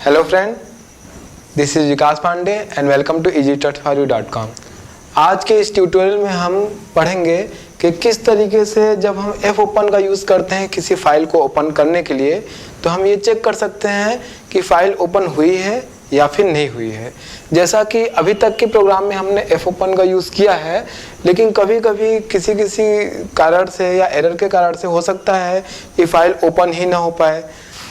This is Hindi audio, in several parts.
Hello friend, this is Vikas Pandey and welcome to easytutorial.com। आज के इस ट्यूटोरियल में हम पढ़ेंगे कि किस तरीके से जब हम fopen का यूज़ करते हैं किसी फाइल को ओपन करने के लिए, तो हम ये चेक कर सकते हैं कि फाइल ओपन हुई है या फिर नहीं हुई है। जैसा कि अभी तक के प्रोग्राम में हमने fopen का यूज़ किया है, लेकिन कभी कभी किसी कारण से या एरर के कारण से हो सकता है कि फाइल ओपन ही ना हो पाए।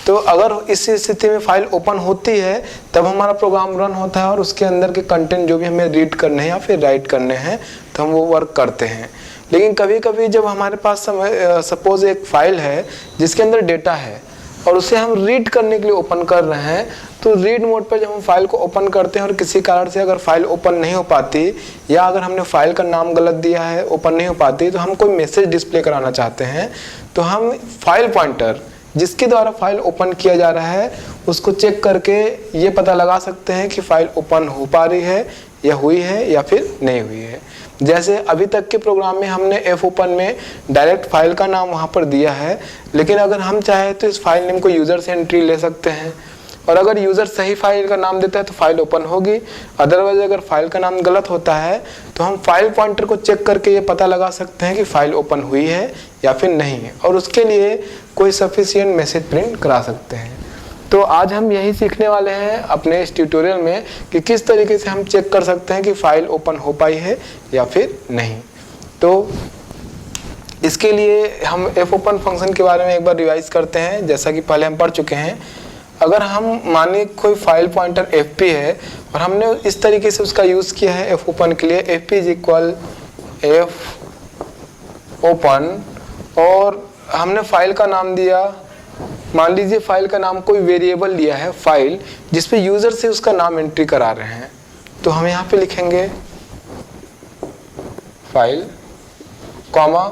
तो अगर इस स्थिति में फाइल ओपन होती है तब हमारा प्रोग्राम रन होता है और उसके अंदर के कंटेंट जो भी हमें रीड करने हैं या फिर राइट करने हैं तो हम वो वर्क करते हैं। लेकिन कभी कभी जब हमारे पास सपोज एक फाइल है जिसके अंदर डेटा है और उसे हम रीड करने के लिए ओपन कर रहे हैं, तो रीड मोड पर जब हम फाइल को ओपन करते हैं और किसी कारण से अगर फाइल ओपन नहीं हो पाती या अगर हमने फाइल का नाम गलत दिया है, ओपन नहीं हो पाती, तो हम कोई मैसेज डिस्प्ले कराना चाहते हैं, तो हम फाइल पॉइंटर जिसके द्वारा फाइल ओपन किया जा रहा है उसको चेक करके ये पता लगा सकते हैं कि फाइल ओपन हो पा रही है या हुई है या फिर नहीं हुई है। जैसे अभी तक के प्रोग्राम में हमने fopen में डायरेक्ट फाइल का नाम वहाँ पर दिया है, लेकिन अगर हम चाहें तो इस फाइल नेम को यूज़र से एंट्री ले सकते हैं और अगर यूज़र सही फाइल का नाम देता है तो फाइल ओपन होगी। अदरवाइज अगर फाइल का नाम गलत होता है तो हम फाइल पॉइंटर को चेक करके ये पता लगा सकते हैं कि फाइल ओपन हुई है या फिर नहीं है और उसके लिए कोई सफिशिएंट मैसेज प्रिंट करा सकते हैं। तो आज हम यही सीखने वाले हैं अपने इस ट्यूटोरियल में कि किस तरीके से हम चेक कर सकते हैं कि फाइल ओपन हो पाई है या फिर नहीं। तो इसके लिए हम fopen फंक्शन के बारे में एक बार रिवाइज करते हैं। जैसा कि पहले हम पढ़ चुके हैं, अगर हम माने कोई फाइल पॉइंटर fp है और हमने इस तरीके से उसका यूज़ किया है fopen के लिए, fp = fopen, और हमने फाइल का नाम दिया, मान लीजिए फाइल का नाम कोई वेरिएबल लिया है फाइल जिसपे यूज़र से उसका नाम एंट्री करा रहे हैं, तो हम यहाँ पे लिखेंगे फाइल कॉमा,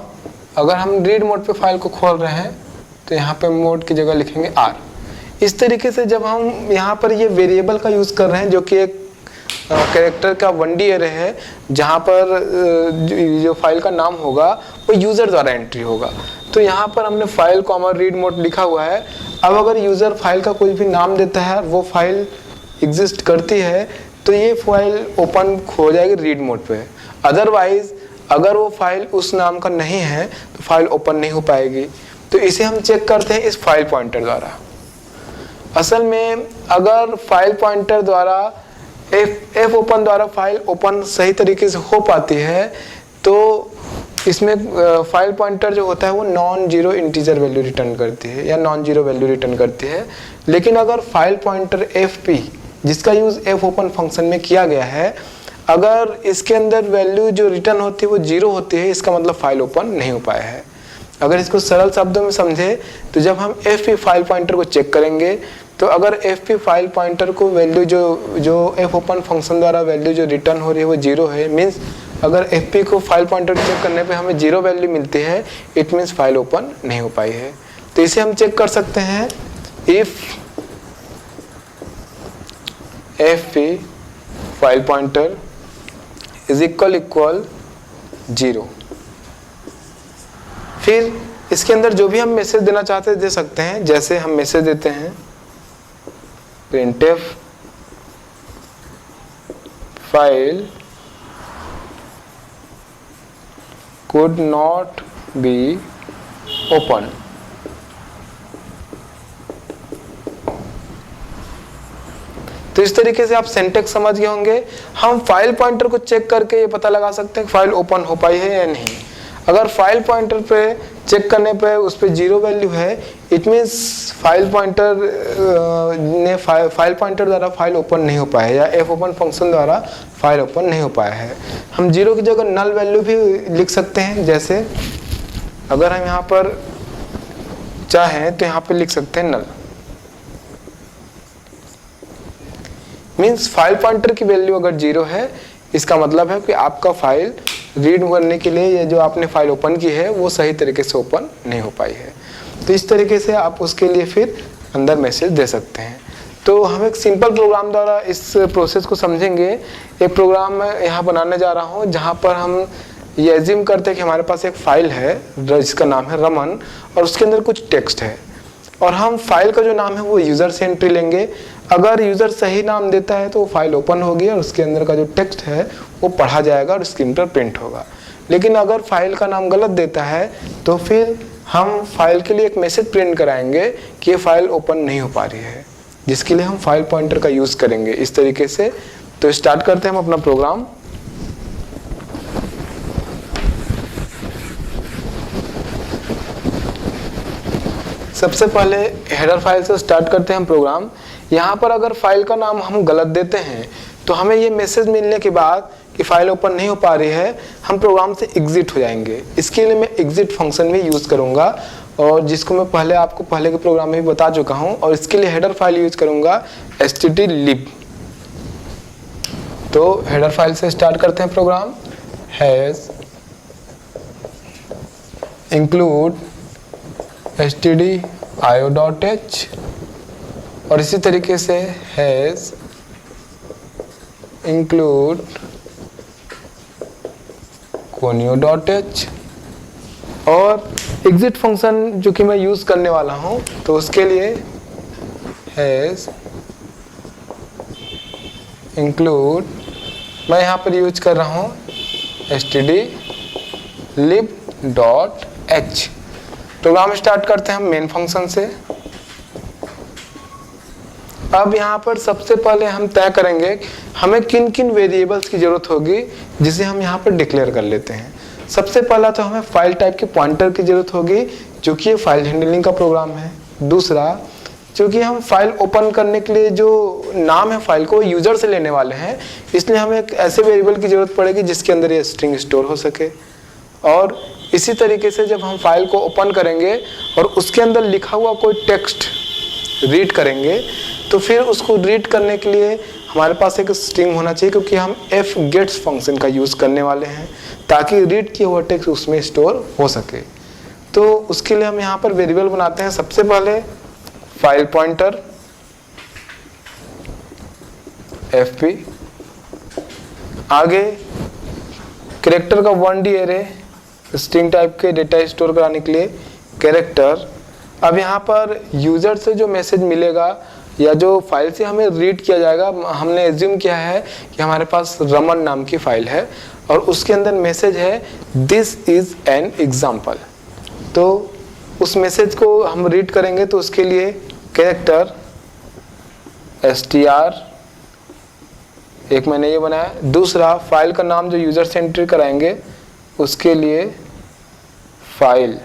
अगर हम रीड मोड पे फाइल को खोल रहे हैं तो यहाँ पे मोड की जगह लिखेंगे r। इस तरीके से जब हम यहाँ पर ये वेरिएबल का यूज़ कर रहे हैं जो कि एक कैरेक्टर का 1D एरे है, जहाँ पर जो फाइल का नाम होगा वो यूज़र द्वारा एंट्री होगा, तो यहाँ पर हमने फाइल कॉमा रीड मोड लिखा हुआ है। अब अगर यूज़र फाइल का कोई भी नाम देता है वो फाइल एग्जिस्ट करती है तो ये फाइल ओपन हो जाएगी रीड मोड पे। अदरवाइज अगर वो फाइल उस नाम का नहीं है तो फाइल ओपन नहीं हो पाएगी। तो इसे हम चेक करते हैं इस फाइल पॉइंटर द्वारा। असल में अगर फाइल पॉइंटर द्वारा fopen द्वारा फाइल ओपन सही तरीके से हो पाती है तो इसमें फाइल पॉइंटर जो होता है वो non zero integer value return करती है या नॉन जीरो वैल्यू रिटर्न करती है। लेकिन अगर फाइल पॉइंटर fp जिसका यूज़ fopen फंक्शन में किया गया है, अगर इसके अंदर वैल्यू जो रिटर्न होती है वो जीरो होती है, इसका मतलब फाइल ओपन नहीं हो पाया है। अगर इसको सरल शब्दों में समझे तो जब हम fp फाइल पॉइंटर को चेक करेंगे तो अगर fp फाइल पॉइंटर को वैल्यू जो fopen फंक्शन द्वारा वैल्यू जो रिटर्न हो रही है वो जीरो है, मीन्स अगर fp को फाइल पॉइंटर चेक करने पे हमें जीरो वैल्यू मिलती है, इट मीन्स फाइल ओपन नहीं हो पाई है। तो इसे हम चेक कर सकते हैं if fp file pointer is equal 0। फिर इसके अंदर जो भी हम मैसेज देना चाहते हैं दे सकते हैं। जैसे हम मैसेज देते हैं printf file could not be opened। तो इस तरीके से आप सिंटैक्स समझ गए होंगे। हम फाइल पॉइंटर को चेक करके ये पता लगा सकते हैं कि फाइल ओपन हो पाई है या नहीं। अगर फाइल पॉइंटर पे चेक करने पे उस पर जीरो वैल्यू है, इट मीन्स फाइल पॉइंटर द्वारा फाइल ओपन नहीं हो पाया है या fopen फंक्शन द्वारा फाइल ओपन नहीं हो पाया है। हम जीरो की जगह नल वैल्यू भी लिख सकते हैं। जैसे अगर हम यहाँ पर चाहें तो यहाँ पे लिख सकते हैं नल, मीन्स फाइल पॉइंटर की वैल्यू अगर जीरो है इसका मतलब है कि आपका फाइल रीड करने के लिए ये जो आपने फाइल ओपन की है वो सही तरीके से ओपन नहीं हो पाई है। तो इस तरीके से आप उसके लिए फिर अंदर मैसेज दे सकते हैं। तो हम एक सिंपल प्रोग्राम द्वारा इस प्रोसेस को समझेंगे। एक प्रोग्राम मैं यहाँ बनाने जा रहा हूँ जहाँ पर हम ये एज्यूम करते हैं कि हमारे पास एक फाइल है जिसका नाम है रमन और उसके अंदर कुछ टेक्स्ट है और हम फाइल का जो नाम है वो यूज़र से एंट्री लेंगे। अगर यूज़र सही नाम देता है तो वो फाइल ओपन होगी और उसके अंदर का जो टेक्स्ट है वो पढ़ा जाएगा और स्क्रीन पर प्रिंट होगा। लेकिन अगर फाइल का नाम गलत देता है तो फिर हम फाइल के लिए एक मैसेज प्रिंट कराएंगे कि ये फाइल ओपन नहीं हो पा रही है, जिसके लिए हम फाइल पॉइंटर का यूज़ करेंगे इस तरीके से। तो स्टार्ट करते हैं हम अपना प्रोग्राम। सबसे पहले हेडर फाइल से स्टार्ट करते हैं हम प्रोग्राम। यहाँ पर अगर फाइल का नाम हम गलत देते हैं तो हमें ये मैसेज मिलने के बाद कि फाइल ओपन नहीं हो पा रही है, हम प्रोग्राम से एग्जिट हो जाएंगे। इसके लिए मैं एग्जिट फंक्शन भी यूज़ करूँगा और जिसको मैं पहले आपको पहले के प्रोग्राम में भी बता चुका हूँ। और इसके लिए हेडर फाइल यूज करूँगा stdlib। तो हेडर फाइल से स्टार्ट करते हैं प्रोग्राम। हैज़ इंक्लूड stdio.h और इसी तरीके से हैज़ इंक्लूड conio.h और एग्जिट फंक्शन जो कि मैं यूज़ करने वाला हूँ तो उसके लिए हैज़ इंक्लूड, मैं यहाँ पर यूज कर रहा हूँ stdlib.h। प्रोग्राम स्टार्ट करते हैं हम मेन फंक्शन से। अब यहाँ पर सबसे पहले हम तय करेंगे हमें किन किन वेरिएबल्स की जरूरत होगी जिसे हम यहाँ पर डिक्लेयर कर लेते हैं। सबसे पहला तो हमें फाइल टाइप के पॉइंटर की जरूरत होगी जो कि ये फाइल हैंडलिंग का प्रोग्राम है। दूसरा, क्योंकि हम फाइल ओपन करने के लिए जो नाम है फाइल को यूजर से लेने वाले हैं, इसलिए हमें एक ऐसे वेरिएबल की जरूरत पड़ेगी जिसके अंदर ये स्ट्रिंग स्टोर हो सके। और इसी तरीके से जब हम फाइल को ओपन करेंगे और उसके अंदर लिखा हुआ कोई टेक्स्ट रीड करेंगे तो फिर उसको रीड करने के लिए हमारे पास एक स्ट्रिंग होना चाहिए, क्योंकि हम fgets फंक्शन का यूज़ करने वाले हैं ताकि रीड किया हुआ टेक्स्ट उसमें स्टोर हो सके। तो उसके लिए हम यहाँ पर वेरिएबल बनाते हैं। सबसे पहले फाइल पॉइंटर fp, आगे कैरेक्टर का 1D एरे स्ट्रिंग टाइप के डेटा स्टोर कराने के लिए कैरेक्टर। अब यहाँ पर यूजर से जो मैसेज मिलेगा या जो फाइल से हमें रीड किया जाएगा, हमने एज्यूम किया है कि हमारे पास रमन नाम की फाइल है और उसके अंदर मैसेज है दिस इज एन एग्जाम्पल। तो उस मैसेज को हम रीड करेंगे तो उसके लिए कैरेक्टर str एक मैंने ये बनाया। दूसरा, फाइल का नाम जो यूजर से एंट्री कराएंगे उसके लिए फाइल।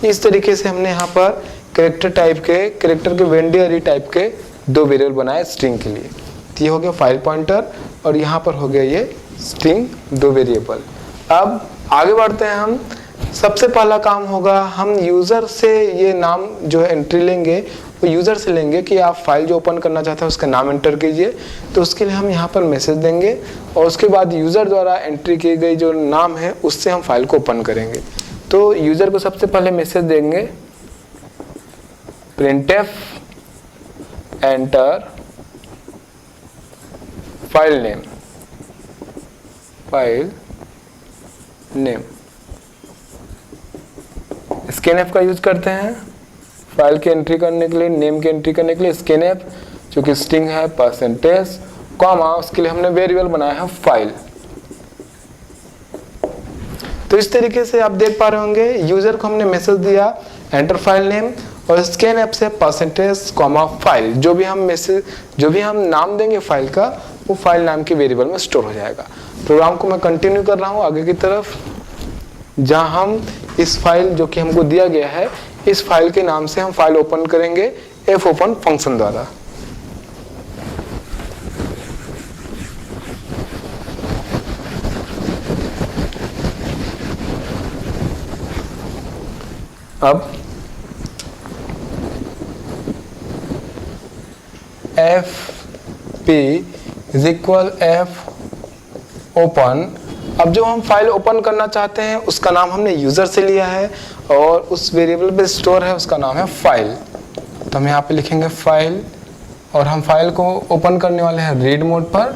इस तरीके से हमने यहाँ पर कैरेक्टर के वेंडियरी टाइप के दो वेरिएबल बनाए स्ट्रिंग के लिए। तो ये हो गया फाइल पॉइंटर और यहाँ पर हो गया ये स्ट्रिंग, दो वेरिएबल। अब आगे बढ़ते हैं हम। सबसे पहला काम होगा हम यूज़र से ये नाम जो एंट्री लेंगे वो यूज़र से लेंगे कि आप फाइल जो ओपन करना चाहते हैं उसका नाम एंटर कीजिए। तो उसके लिए हम यहाँ पर मैसेज देंगे और उसके बाद यूज़र द्वारा एंट्री की गई जो नाम है उससे हम फाइल को ओपन करेंगे। तो यूज़र को सबसे पहले मैसेज देंगे printf enter file name. Scanf का यूज करते हैं फाइल की एंट्री करने के लिए, नेम की एंट्री करने के लिए। स्कैनएफ जो कि स्ट्रिंग है परसेंटेज कॉमा, उसके लिए हमने वेरिएबल बनाया है फाइल। तो इस तरीके से आप देख पा रहे होंगे यूजर को हमने मैसेज दिया एंटर फाइल नेम और स्कैनएफ से परसेंटेज कॉमा फाइल। जो भी हम नाम देंगे फाइल का वो फाइल नाम के वेरिएबल में स्टोर हो जाएगा। प्रोग्राम को मैं कंटिन्यू कर रहा हूँ आगे की तरफ, जहां हम इस फाइल जो कि हमको दिया गया है इस फाइल के नाम से हम फाइल ओपन करेंगे fopen फंक्शन द्वारा। अब fp इज इक्वल fopen। अब जो हम फाइल ओपन करना चाहते हैं उसका नाम हमने यूजर से लिया है और उस वेरिएबल पे स्टोर है उसका नाम है फाइल। तो हम यहाँ पे लिखेंगे फाइल और हम फाइल को ओपन करने वाले हैं रीड मोड पर,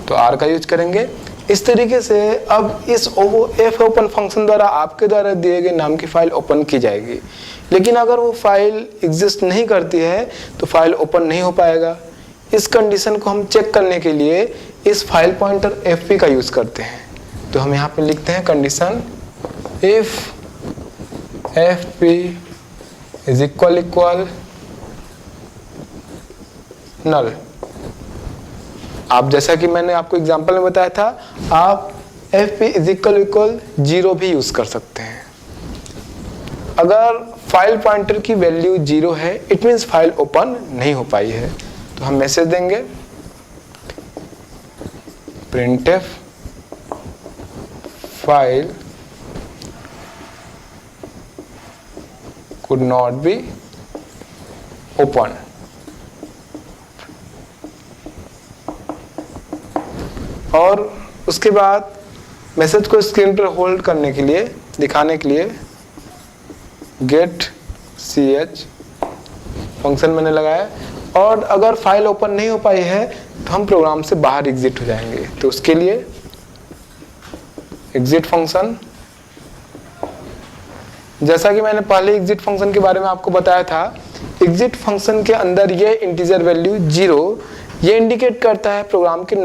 तो r का यूज करेंगे। इस तरीके से अब इस fopen फंक्शन द्वारा आपके द्वारा दिए गए नाम की फाइल ओपन की जाएगी। लेकिन अगर वो फाइल एग्जिस्ट नहीं करती है तो फाइल ओपन नहीं हो पाएगा। इस कंडीशन को हम चेक करने के लिए इस फाइल पॉइंटर fp का यूज करते हैं। तो हम यहाँ पे लिखते हैं condition if fp is equal null. आप जैसा कि मैंने आपको एग्जांपल में बताया था, आप fp इज इक्वल 0 भी यूज कर सकते हैं। अगर फाइल पॉइंटर की वैल्यू 0 है, इट मीन्स फाइल ओपन नहीं हो पाई है। तो हम मैसेज देंगे printf file could not be open। और उसके बाद मैसेज को स्क्रीन पर होल्ड करने के लिए, दिखाने के लिए गेट ch फंक्शन मैंने लगाया। और अगर फाइल ओपन नहीं हो पाई है तो हम प्रोग्राम से बाहर एग्जिट हो जाएंगे। तो उसके लिए एग्जिट फंक्शन, जैसा कि मैंने पहले एग्जिट फंक्शन के बारे में आपको बताया था, एग्जिट फंक्शन के अंदर ये इंटीजर वैल्यू 0 ये इंडिकेट करता है प्रोग्राम के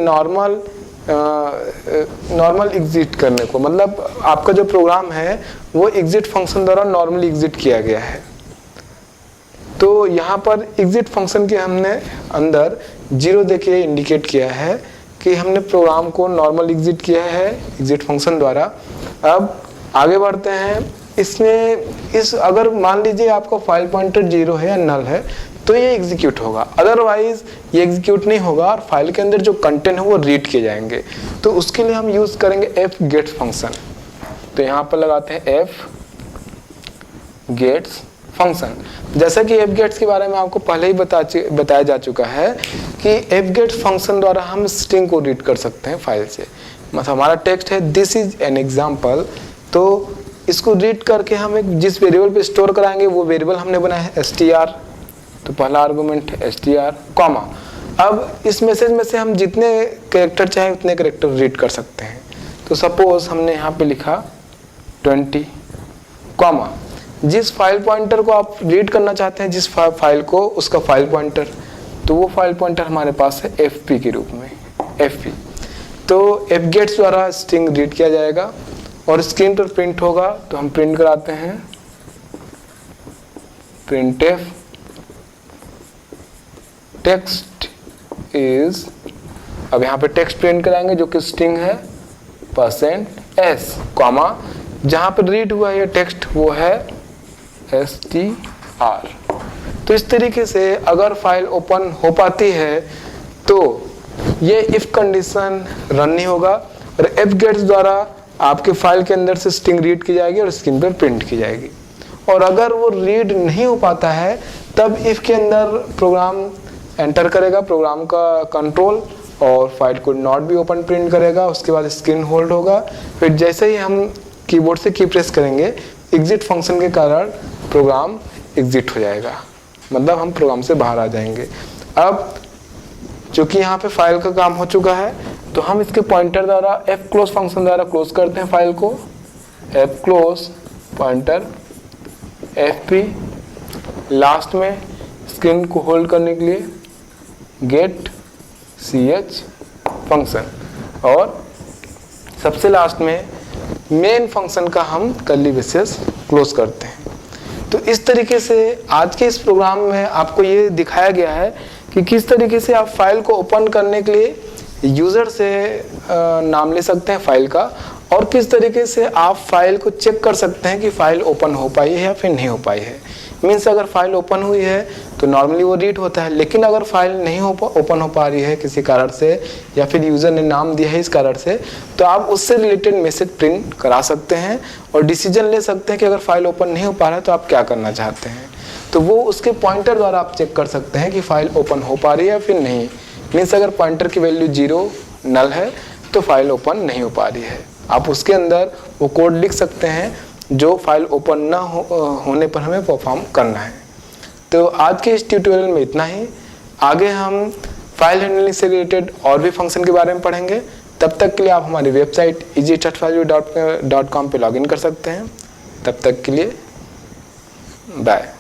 नॉर्मल एग्जिट करने को। मतलब आपका जो प्रोग्राम है वो एग्जिट फंक्शन द्वारा नॉर्मली एग्जिट किया गया है। तो यहाँ पर एग्जिट फंक्शन के हमने अंदर 0 देके इंडिकेट किया है कि हमने प्रोग्राम को नॉर्मल एग्जिट किया है एग्जिट फंक्शन द्वारा। अब आगे बढ़ते हैं। इसमें अगर मान लीजिए आपका फाइल पॉइंटर 0 है या नल है तो ये एग्जीक्यूट होगा, अदरवाइज ये एग्जीक्यूट नहीं होगा और फाइल के अंदर जो कंटेंट है वो रीड किए जाएंगे। तो उसके लिए हम यूज करेंगे fgets फंक्शन। तो यहाँ पर लगाते हैं fgets फंक्शन। जैसा कि fgets के बारे में आपको पहले ही बताया जा चुका है कि fgets फंक्शन द्वारा हम स्ट्रिंग को रीड कर सकते हैं फाइल से। मतलब हमारा टेक्स्ट है दिस इज एन एग्जाम्पल, तो इसको रीड करके हम एक जिस वेरिएबल पे स्टोर कराएंगे वो वेरिएबल हमने बनाया है str। तो पहला आर्गुमेंट है str कॉमा। अब इस मैसेज में से हम जितने कैरेक्टर चाहे उतने कैरेक्टर रीड कर सकते हैं। तो सपोज हमने यहाँ पे लिखा 20 कॉमा, जिस फाइल पॉइंटर को आप रीड करना चाहते हैं, जिस फाइल को, उसका फाइल पॉइंटर, तो वो फाइल पॉइंटर हमारे पास है fp के रूप में fp। तो fgets द्वारा स्ट्रिंग रीड किया जाएगा और स्क्रीन पर प्रिंट होगा। तो हम प्रिंट कराते हैं printf टेक्स्ट इज, अब यहाँ पे टेक्स्ट प्रिंट कराएंगे जो कि स्ट्रिंग है %s कॉमा, जहाँ पे रीड हुआ ये टेक्स्ट वो है str। तो इस तरीके से अगर फाइल ओपन हो पाती है तो ये इफ कंडीशन रन नहीं होगा और fgets द्वारा आपके फाइल के अंदर से स्ट्रिंग रीड की जाएगी और स्क्रीन पर प्रिंट की जाएगी। और अगर वो रीड नहीं हो पाता है तब इफ के अंदर प्रोग्राम एंटर करेगा, प्रोग्राम का कंट्रोल, और फाइल को नॉट बी ओपन प्रिंट करेगा। उसके बाद स्क्रीन होल्ड होगा। फिर जैसे ही हम कीबोर्ड से की प्रेस करेंगे एग्जिट फंक्शन के कारण प्रोग्राम एग्जिट हो जाएगा, मतलब हम प्रोग्राम से बाहर आ जाएंगे। अब चूंकि यहाँ पे फाइल का काम हो चुका है तो हम इसके पॉइंटर द्वारा fclose फंक्शन द्वारा क्लोज करते हैं फाइल को। fclose पॉइंटर fp, लास्ट में स्क्रीन को होल्ड करने के लिए गेट ch फंक्शन, और सबसे लास्ट में मेन फंक्शन का हम कर्ली ब्रेसेस क्लोज करते हैं। तो इस तरीके से आज के इस प्रोग्राम में आपको ये दिखाया गया है कि किस तरीके से आप फाइल को ओपन करने के लिए यूज़र से नाम ले सकते हैं फाइल का, और किस तरीके से आप फाइल को चेक कर सकते हैं कि फाइल ओपन हो पाई है या फिर नहीं हो पाई है। मीन्स अगर फाइल ओपन हुई है तो नॉर्मली वो रीड होता है, लेकिन अगर फाइल नहीं ओपन हो पा रही है किसी कारण से या फिर यूज़र ने नाम दिया है इस कारण से, तो आप उससे रिलेटेड मैसेज प्रिंट करा सकते हैं और डिसीजन ले सकते हैं कि अगर फाइल ओपन नहीं हो पा रहा है तो आप क्या करना चाहते हैं। तो वो उसके पॉइंटर द्वारा आप चेक कर सकते हैं कि फाइल ओपन हो पा रही है या फिर नहीं। मीन्स अगर पॉइंटर की वैल्यू 0 नल है तो फाइल ओपन नहीं हो पा रही है। आप उसके अंदर वो कोड लिख सकते हैं जो फाइल ओपन ना होने पर हमें परफॉर्म करना है। तो आज के इस ट्यूटोरियल में इतना ही। आगे हम फाइल हैंडलिंग से रिलेटेड और भी फंक्शन के बारे में पढ़ेंगे। तब तक के लिए आप हमारी वेबसाइट easy-for-you.com पे लॉगिन कर सकते हैं। तब तक के लिए बाय।